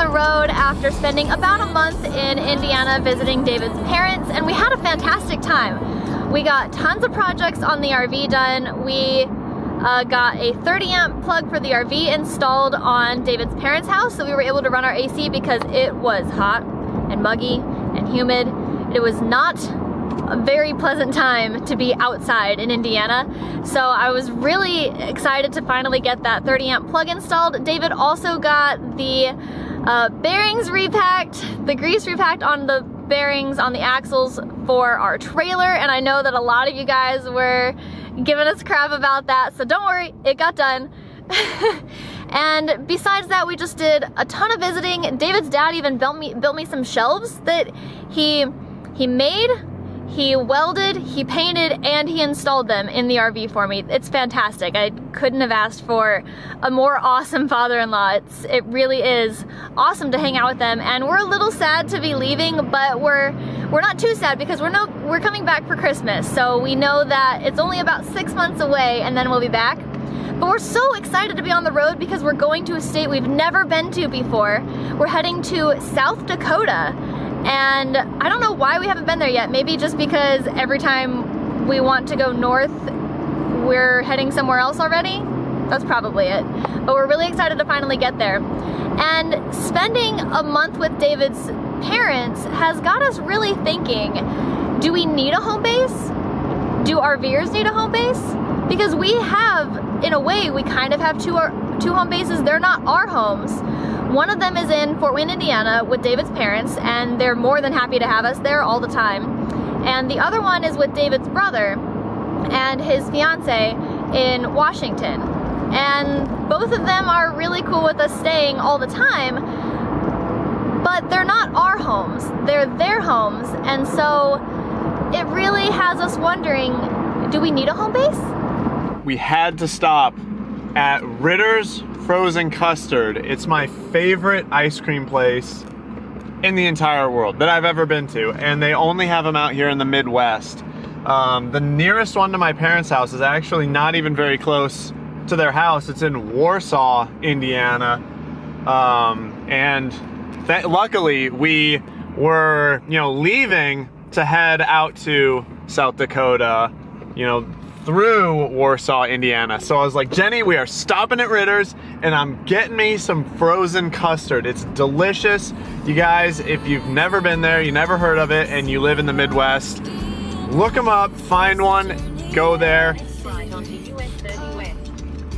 the road after spending about a month in Indiana visiting David's parents, and we had a fantastic time. We got tons of projects on the RV done. We got a 30 amp plug for the RV installed on David's parents' house, so we were able to run our AC because it was hot and muggy and humid. It was not a very pleasant time to be outside in Indiana, so I was really excited to finally get that 30 amp plug installed. David also got the bearings repacked, the grease repacked on the bearings on the axles for our trailer, and I know that a lot of you guys were giving us crap about that, so don't worry, it got done. And besides that, we just did a ton of visiting. David's dad even built me some shelves that he made, he welded, he painted, and he installed them in the RV for me. It's fantastic. I couldn't have asked for a more awesome father-in-law. It really is awesome to hang out with them, and we're a little sad to be leaving, but we're not too sad because we're coming back for Christmas, so we know that it's only about 6 months away and then we'll be back. But we're so excited to be on the road because we're going to a state we've never been to before. We're heading to South Dakota. And I don't know why we haven't been there yet. Maybe just because every time we want to go north, we're heading somewhere else already? That's probably it. But we're really excited to finally get there. And spending a month with David's parents has got us really thinking, do we need a home base? Do RVers need a home base? Because we have, in a way, we kind of have two home bases. They're not our homes. One of them is in Fort Wayne, Indiana with David's parents, and they're more than happy to have us there all the time. And the other one is with David's brother and his fiance in Washington. And both of them are really cool with us staying all the time, but they're not our homes, they're their homes. And so it really has us wondering, do we need a home base? We had to stop at Ritters Frozen Custard. It's my favorite ice cream place in the entire world that I've ever been to, and they only have them out here in the Midwest. The nearest one to my parents' house is actually not even very close to their house. It's in Warsaw, Indiana, and luckily we were, leaving to head out to South Dakota, through Warsaw, Indiana. So I was like, Jenny, we are stopping at Ritters and I'm getting me some frozen custard. It's delicious. You guys, if you've never been there, you never heard of it, and you live in the Midwest, look them up, find one, go there.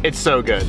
It's so good.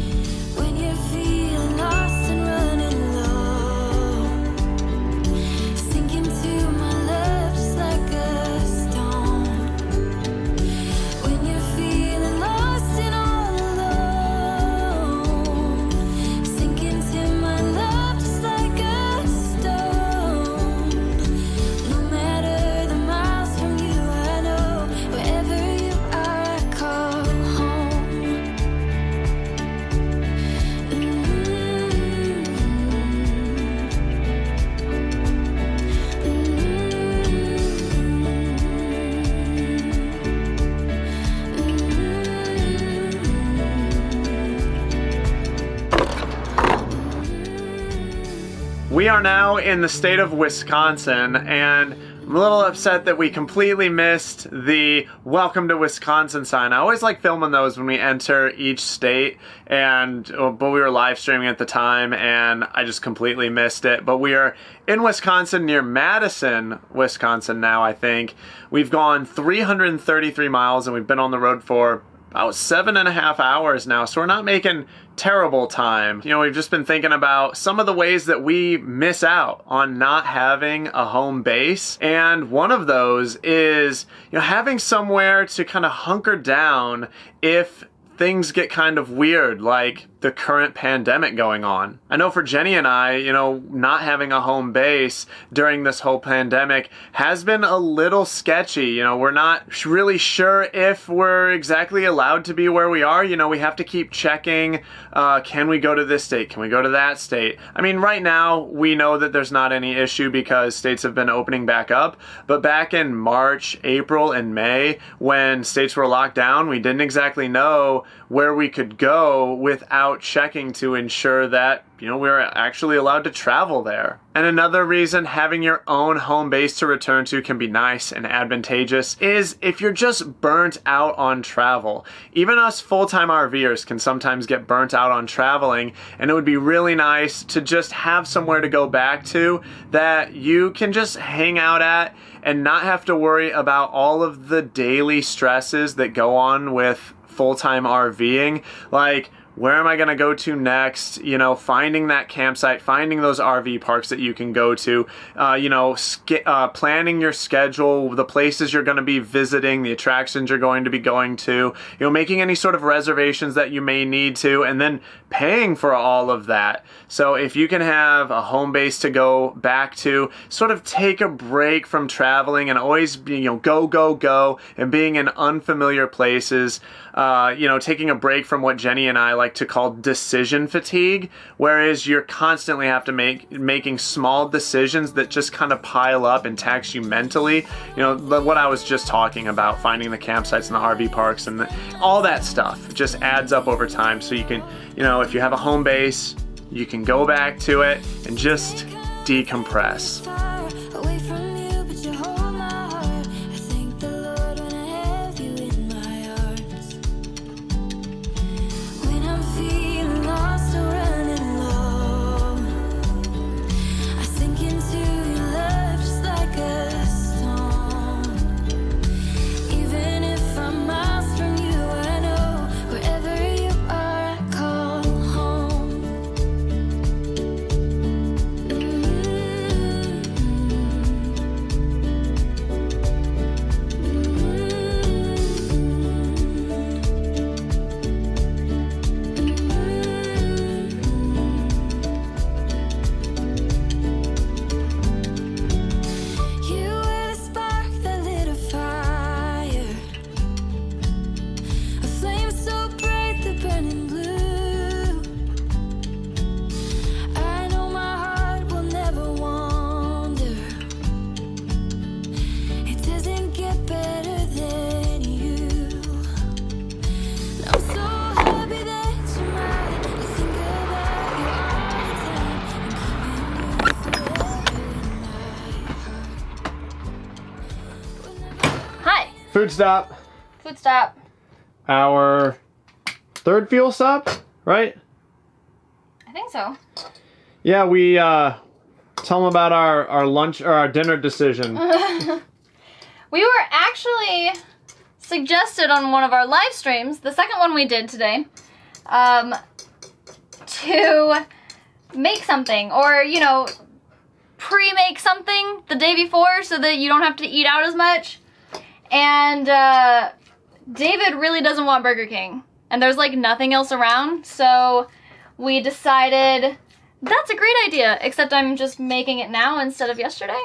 We are now in the state of Wisconsin, and I'm a little upset that we completely missed the Welcome to Wisconsin sign. I always like filming those when we enter each state, but we were live streaming at the time and I just completely missed it. But we are in Wisconsin, near Madison, Wisconsin now, I think. We've gone 333 miles and we've been on the road for about 7.5 hours now, so we're not making terrible time. We've just been thinking about some of the ways that we miss out on not having a home base, and one of those is having somewhere to kind of hunker down if things get kind of weird, like the current pandemic going on. I know for Jenny and I, not having a home base during this whole pandemic has been a little sketchy. We're not really sure if we're exactly allowed to be where we are. We have to keep checking, can we go to this state? Can we go to that state? I mean, right now, we know that there's not any issue because states have been opening back up. But back in March, April, and May, when states were locked down, we didn't exactly know where we could go without out checking to ensure that, we're actually allowed to travel there. And another reason having your own home base to return to can be nice and advantageous is if you're just burnt out on travel. Even us full-time RVers can sometimes get burnt out on traveling, and it would be really nice to just have somewhere to go back to that you can just hang out at and not have to worry about all of the daily stresses that go on with full-time RVing, like where am I going to go to next, finding that campsite, finding those RV parks that you can go to, planning your schedule, the places you're going to be visiting, the attractions you're going to be going to, making any sort of reservations that you may need to, and then paying for all of that. So if you can have a home base to go back to, sort of take a break from traveling and always be, go, and being in unfamiliar places, taking a break from what Jenny and I like to call decision fatigue, whereas you're constantly have to making small decisions that just kind of pile up and tax you mentally. What I was just talking about, finding the campsites and the RV parks and all that stuff just adds up over time. So you can, if you have a home base, you can go back to it and just decompress. Food stop. Food stop. Our third fuel stop, right? I think so. Yeah, we tell them about our lunch or our dinner decision. We were actually suggested on one of our live streams, the second one we did today, to make something or, pre-make something the day before so that you don't have to eat out as much. And David really doesn't want Burger King, and there's like nothing else around, so we decided that's a great idea, except I'm just making it now instead of yesterday.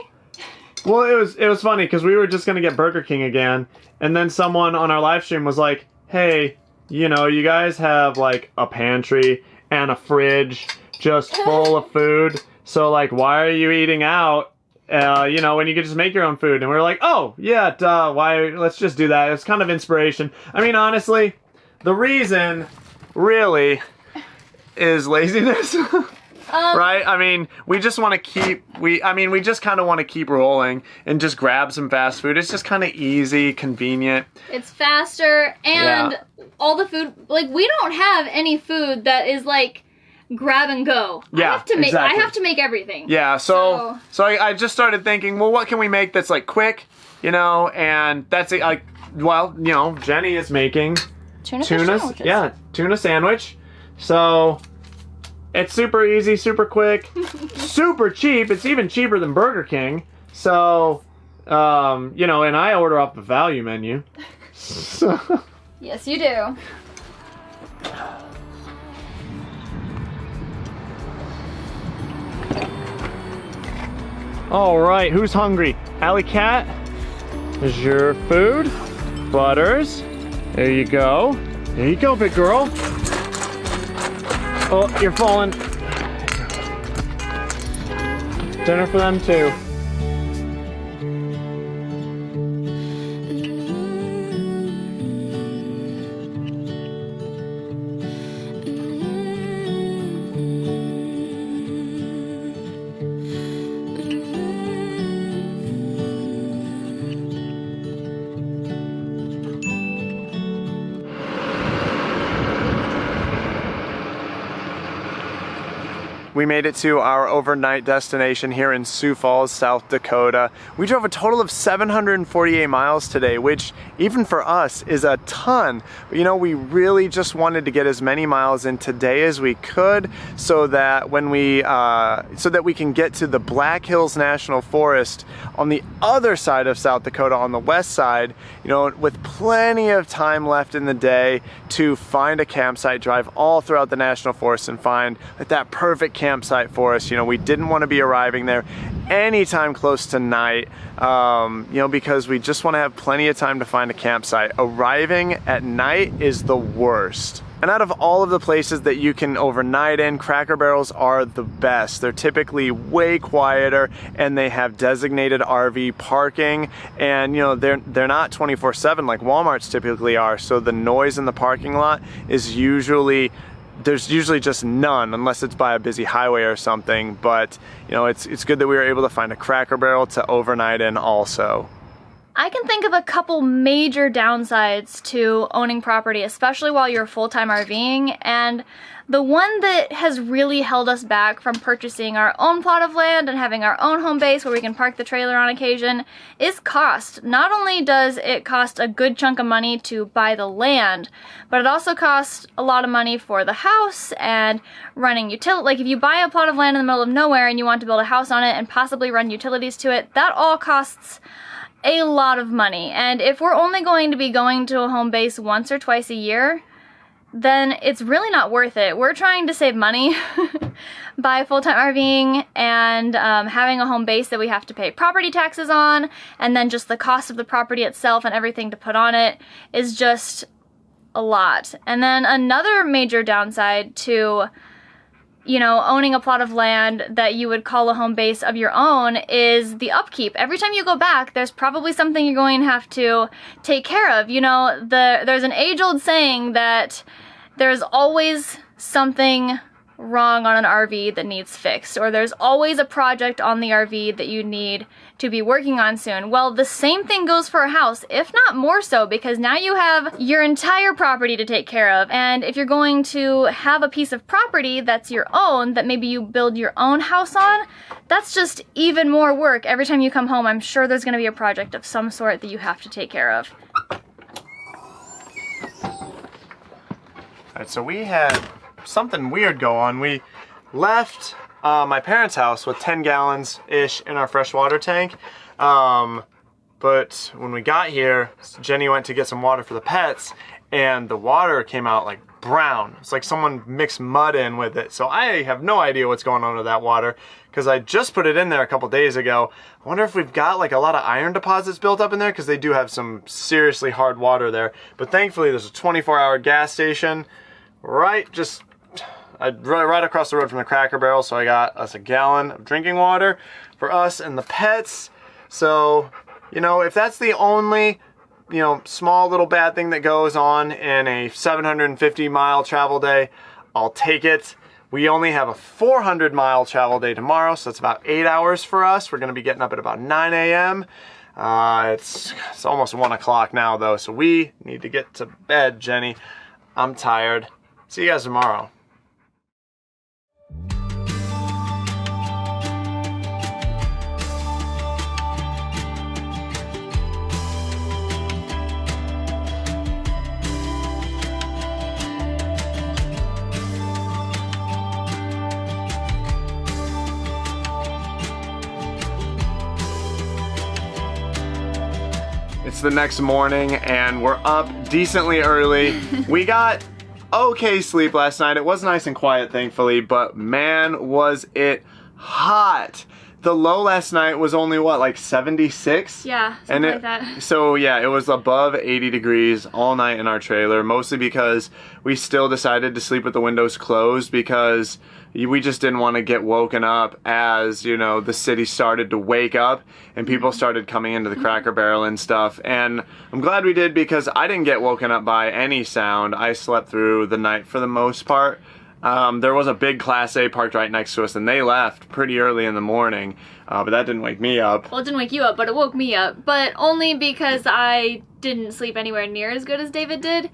Well, it was funny because we were just gonna get Burger King again, and then someone on our live stream was like, hey, you guys have like a pantry and a fridge just full of food, so like why are you eating out? When you could just make your own food. And we were like, oh, yeah, duh, why, let's just do that. It's kind of inspiration. I mean, honestly, the reason really is laziness. Right? I mean, we just want to keep, we just kind of want to keep rolling and just grab some fast food. It's just kind of easy, convenient. It's faster, and all the food, like, we don't have any food that is like grab and go. Yeah, exactly. I have to make everything. Yeah, so I just started thinking, well, what can we make that's like quick, and that's it. Like, well, Jenny is making tuna sandwich. So it's super easy, super quick, super cheap. It's even cheaper than Burger King. So, and I order off the value menu. So. Yes, you do. All right, who's hungry? Alley Cat, there's your food. Butters, there you go. There you go, big girl. Oh, you're falling. Dinner for them too. we made it to our overnight destination here in Sioux Falls, South Dakota. We drove a total of 748 miles today, which even for us is a ton. You know, we really just wanted to get as many miles in today as we could so that when we can get to the Black Hills National Forest on the other side of South Dakota, on the west side, you know, with plenty of time left in the day to find a campsite, drive all throughout the national forest and find that perfect campsite for us. You know, we didn't want to be arriving there anytime close to night, you know, because we just want to have plenty of time to find a campsite. Arriving at night is the worst. And out of all of the places that you can overnight in, Cracker Barrels are the best. They're typically way quieter and they have designated RV parking, and you know, they're not 24/7 like Walmart's typically are, so the noise in the parking lot is there's usually just none unless it's by a busy highway or something. But you know, it's good that we were able to find a Cracker Barrel to overnight in also. I can think of a couple major downsides to owning property, especially while you're full-time RVing, and the one that has really held us back from purchasing our own plot of land and having our own home base where we can park the trailer on occasion is cost. Not only does it cost a good chunk of money to buy the land, but it also costs a lot of money for the house and running utility. Like if you buy a plot of land in the middle of nowhere and you want to build a house on it and possibly run utilities to it, that all costs a lot of money. And if we're only going to be going to a home base once or twice a year, then it's really not worth it. We're trying to save money by full-time RVing and having a home base that we have to pay property taxes on, and then just the cost of the property itself and everything to put on it is just a lot. And then another major downside to, you know, owning a plot of land that you would call a home base of your own is the upkeep. Every time you go back, there's probably something you're going to have to take care of. You know, there's an age-old saying that there's always something wrong on an RV that needs fixed, or there's always a project on the RV that you need to be working on soon. Well, the same thing goes for a house, if not more so, because now you have your entire property to take care of. And if you're going to have a piece of property that's your own, that maybe you build your own house on, that's just even more work. Every time you come home, I'm sure there's going to be a project of some sort that you have to take care of. Alright, so we had something weird go on. We left my parents' house with 10 gallons-ish in our freshwater tank. But when we got here, Jenny went to get some water for the pets, and the water came out like brown. It's like someone mixed mud in with it. So I have no idea what's going on with that water, because I just put it in there a couple days ago. I wonder if we've got like a lot of iron deposits built up in there, because they do have some seriously hard water there. But thankfully there's a 24-hour gas station right across the road from the Cracker Barrel, so I got us a gallon of drinking water for us and the pets. So, you know, if that's the only, you know, small little bad thing that goes on in a 750-mile travel day, I'll take it. We only have a 400-mile travel day tomorrow, so it's about 8 hours for us. We're going to be getting up at about 9 a.m. It's almost 1 o'clock now, though, so we need to get to bed, Jenny. I'm tired. See you guys tomorrow. It's the next morning and we're up decently early. We got okay sleep last night. It was nice and quiet, thankfully, but man, was it hot. The low last night was only what, like 76? Yeah, something like that. So yeah, it was above 80 degrees all night in our trailer, mostly because we still decided to sleep with the windows closed because we just didn't want to get woken up as, you know, the city started to wake up and people started coming into the Cracker Barrel and stuff. And I'm glad we did, because I didn't get woken up by any sound. I slept through the night for the most part. There was a big Class A parked right next to us, and they left pretty early in the morning, but that didn't wake me up. Well, it didn't wake you up, but it woke me up, but only because I didn't sleep anywhere near as good as David did.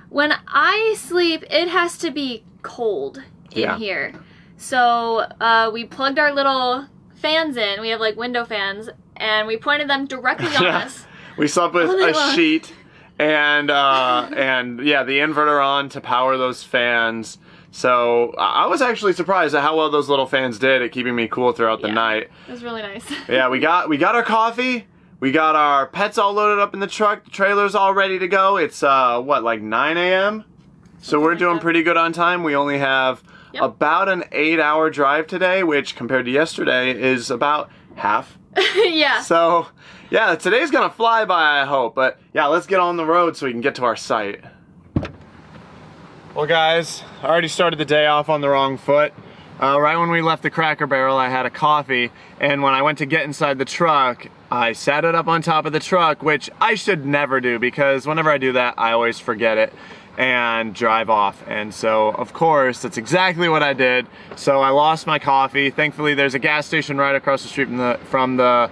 When I sleep, it has to be cold in here. So we plugged our little fans in. We have like window fans, and we pointed them directly on us. We slept with a sheet and yeah, the inverter on to power those fans. So I was actually surprised at how well those little fans did at keeping me cool throughout the night. It was really nice. Yeah, we got our coffee. We got our pets all loaded up in the truck. The trailer's all ready to go. It's what, like 9 a.m.? So we're doing pretty good on time. We only have about an 8-hour drive today, which compared to yesterday is about half. Yeah. So yeah, today's gonna fly by, I hope. But yeah, let's get on the road so we can get to our site. Well guys, I already started the day off on the wrong foot. Right when we left the Cracker Barrel, I had a coffee, and when I went to get inside the truck, I sat it up on top of the truck, which I should never do because whenever I do that, I always forget it and drive off. And so, of course, that's exactly what I did. So I lost my coffee. Thankfully, there's a gas station right across the street from the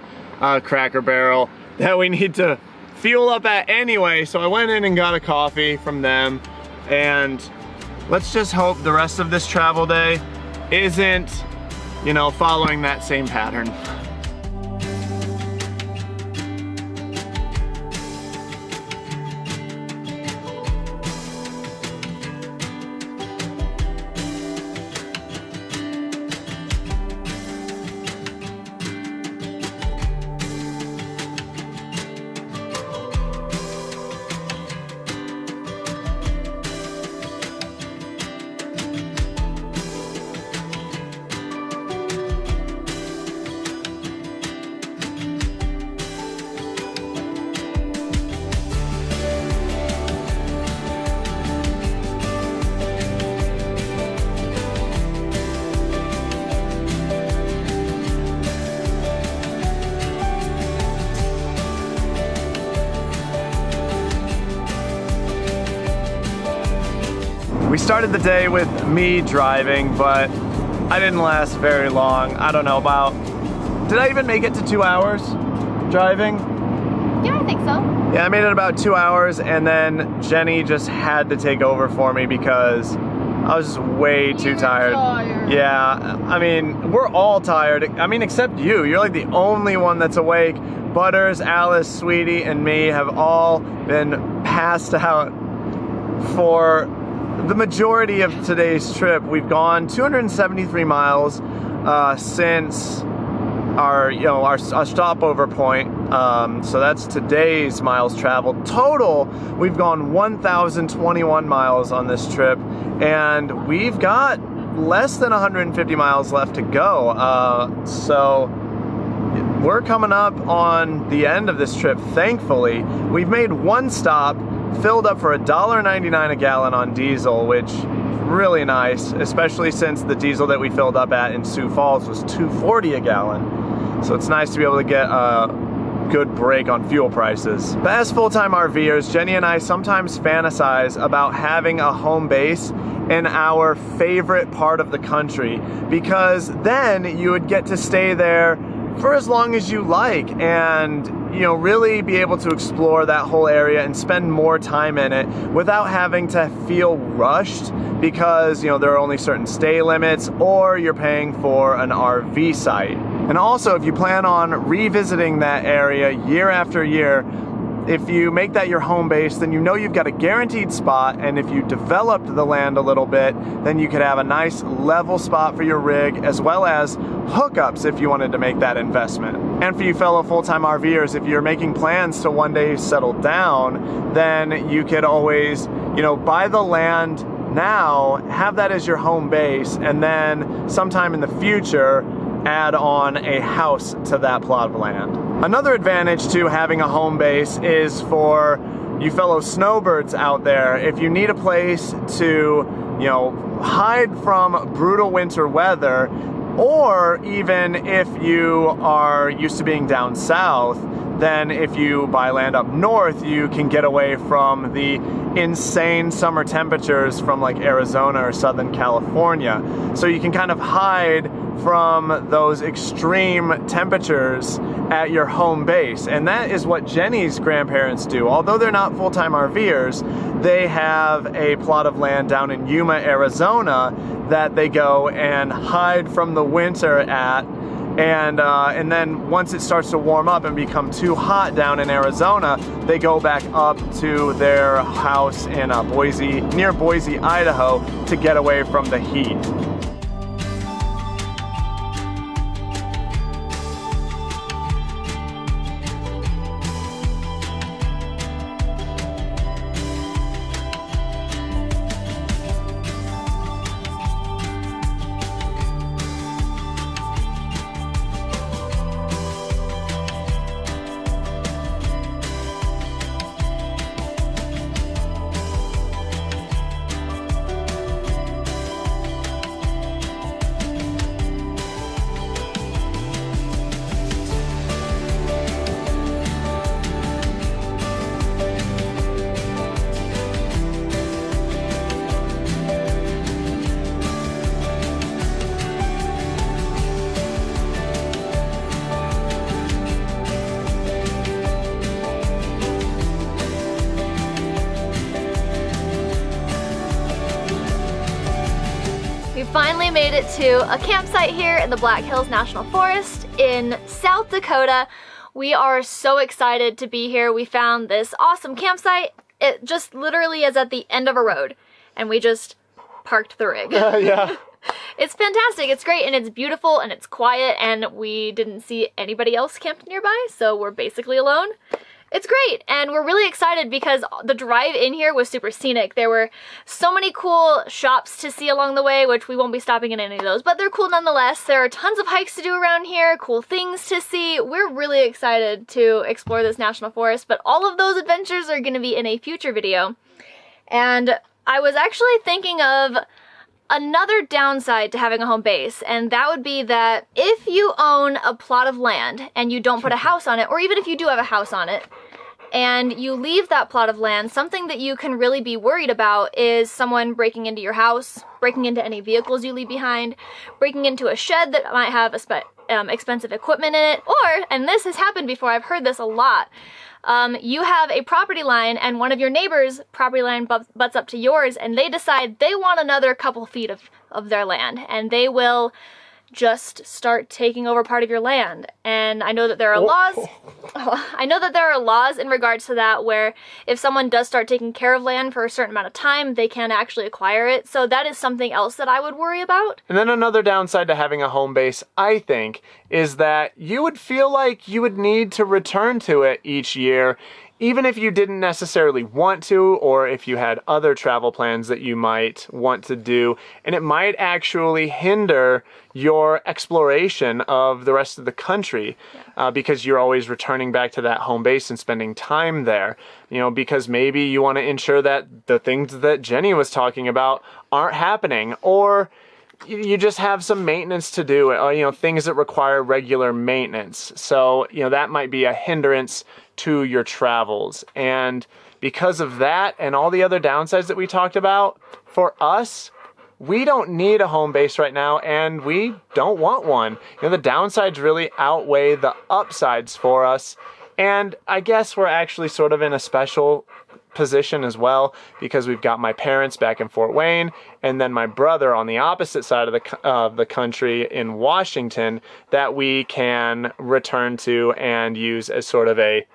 Cracker Barrel that we need to fuel up at anyway. So I went in and got a coffee from them. And let's just hope the rest of this travel day isn't, you know, following that same pattern. We started the day with me driving, but I didn't last very long. I don't know, did I even make it to 2 hours driving? Yeah, I think so. Yeah, I made it about 2 hours, and then Jenny just had to take over for me because I was just way too tired. Yeah, I mean, we're all tired. I mean, except you. You're like the only one that's awake. Butters, Alice, Sweetie, and me have all been passed out for the majority of today's trip. We've gone 273 miles since our stopover point. So that's today's miles traveled. Total, we've gone 1,021 miles on this trip, and we've got less than 150 miles left to go. So we're coming up on the end of this trip, thankfully. We've made one stop, filled up for $1.99 a gallon on diesel, which is really nice, especially since the diesel that we filled up at in Sioux Falls was $2.40 a gallon. So it's nice to be able to get a good break on fuel prices. But as full-time RVers, Jenny and I sometimes fantasize about having a home base in our favorite part of the country, because then you would get to stay there for as long as you like and, you know, really be able to explore that whole area and spend more time in it without having to feel rushed because, you know, there are only certain stay limits or you're paying for an RV site. And also, if you plan on revisiting that area year after year, if you make that your home base, then you know you've got a guaranteed spot, and if you developed the land a little bit, then you could have a nice level spot for your rig, as well as hookups if you wanted to make that investment. And for you fellow full-time RVers, if you're making plans to one day settle down, then you could always, you know, buy the land now, have that as your home base, and then sometime in the future, add on a house to that plot of land. Another advantage to having a home base is for you fellow snowbirds out there. If you need a place to, you know, hide from brutal winter weather, or even if you are used to being down south, then if you buy land up north, you can get away from the insane summer temperatures from like Arizona or Southern California. So you can kind of hide from those extreme temperatures at your home base. And that is what Jenny's grandparents do. Although they're not full-time RVers, they have a plot of land down in Yuma, Arizona that they go and hide from the winter at. And then once it starts to warm up and become too hot down in Arizona, they go back up to their house in near Boise, Idaho, to get away from the heat. Finally made it to a campsite here in the Black Hills National Forest in South Dakota. We are so excited to be here. We found this awesome campsite. It just literally is at the end of a road, and we just parked the rig. Yeah. It's fantastic, it's great, and it's beautiful, and it's quiet, and we didn't see anybody else camped nearby, so we're basically alone. It's great, and we're really excited because the drive in here was super scenic. There were so many cool shops to see along the way, which we won't be stopping in any of those, but they're cool nonetheless. There are tons of hikes to do around here, cool things to see. We're really excited to explore this national forest, but all of those adventures are going to be in a future video. And I was actually thinking of another downside to having a home base, and that would be that if you own a plot of land and you don't put a house on it, or even if you do have a house on it, and you leave that plot of land, something that you can really be worried about is someone breaking into your house, breaking into any vehicles you leave behind, breaking into a shed that might have expensive equipment in it, or, and this has happened before, I've heard this a lot, you have a property line and one of your neighbors' property line butts up to yours, and they decide they want another couple feet of their land, and they will just start taking over part of your land. And I know that there are laws in regards to that, where if someone does start taking care of land for a certain amount of time, they can actually acquire it. So that is something else that I would worry about. And then another downside to having a home base, I think, is that you would feel like you would need to return to it each year, even if you didn't necessarily want to, or if you had other travel plans that you might want to do, and it might actually hinder your exploration of the rest of the country, because you're always returning back to that home base and spending time there. You know, because maybe you want to ensure that the things that Jenny was talking about aren't happening, or you just have some maintenance to do, you know, things that require regular maintenance. So, you know, that might be a hindrance to your travels. And because of that and all the other downsides that we talked about, for us, we don't need a home base right now, and we don't want one. You know, the downsides really outweigh the upsides for us. And I guess we're actually sort of in a special position as well, because we've got my parents back in Fort Wayne, and then my brother on the opposite side of the country in Washington that we can return to and use as sort of a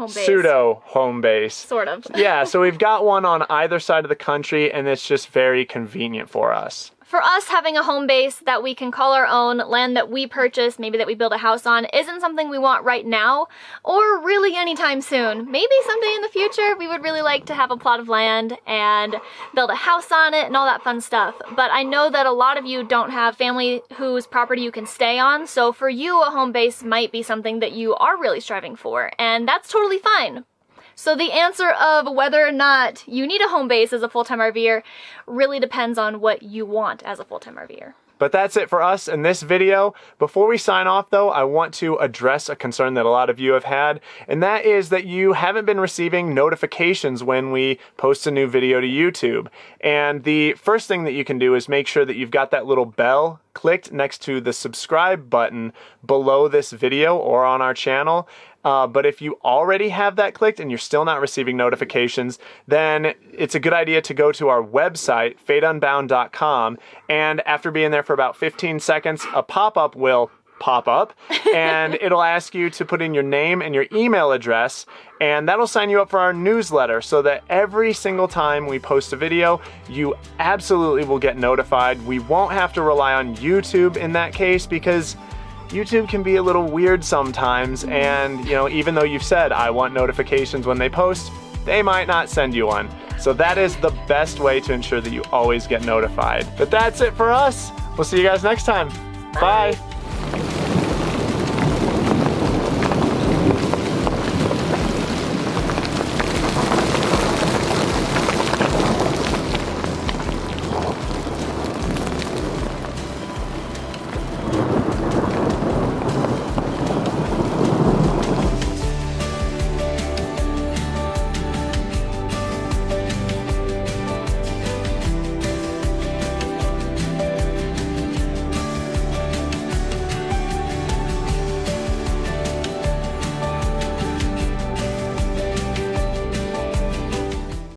pseudo home base. Sort of. Yeah, so we've got one on either side of the country, and it's just very convenient for us. For us, having a home base that we can call our own, land that we purchase, maybe that we build a house on, isn't something we want right now, or really anytime soon. Maybe someday in the future, we would really like to have a plot of land and build a house on it and all that fun stuff. But I know that a lot of you don't have family whose property you can stay on, so for you, a home base might be something that you are really striving for, and that's totally fine. So the answer of whether or not you need a home base as a full-time RVer really depends on what you want as a full-time RVer. But that's it for us in this video. Before we sign off though, I want to address a concern that a lot of you have had, and that is that you haven't been receiving notifications when we post a new video to YouTube. And the first thing that you can do is make sure that you've got that little bell clicked next to the subscribe button below this video or on our channel. But if you already have that clicked and you're still not receiving notifications, then it's a good idea to go to our website, fateunbound.com, and after being there for about 15 seconds, a pop-up will pop up and it'll ask you to put in your name and your email address, and that'll sign you up for our newsletter so that every single time we post a video, you absolutely will get notified. We won't have to rely on YouTube in that case because YouTube can be a little weird sometimes, and even though you've said I want notifications when they post, they might not send you one. So that is the best way to ensure that you always get notified. But that's it for us. We'll see you guys next time. Bye.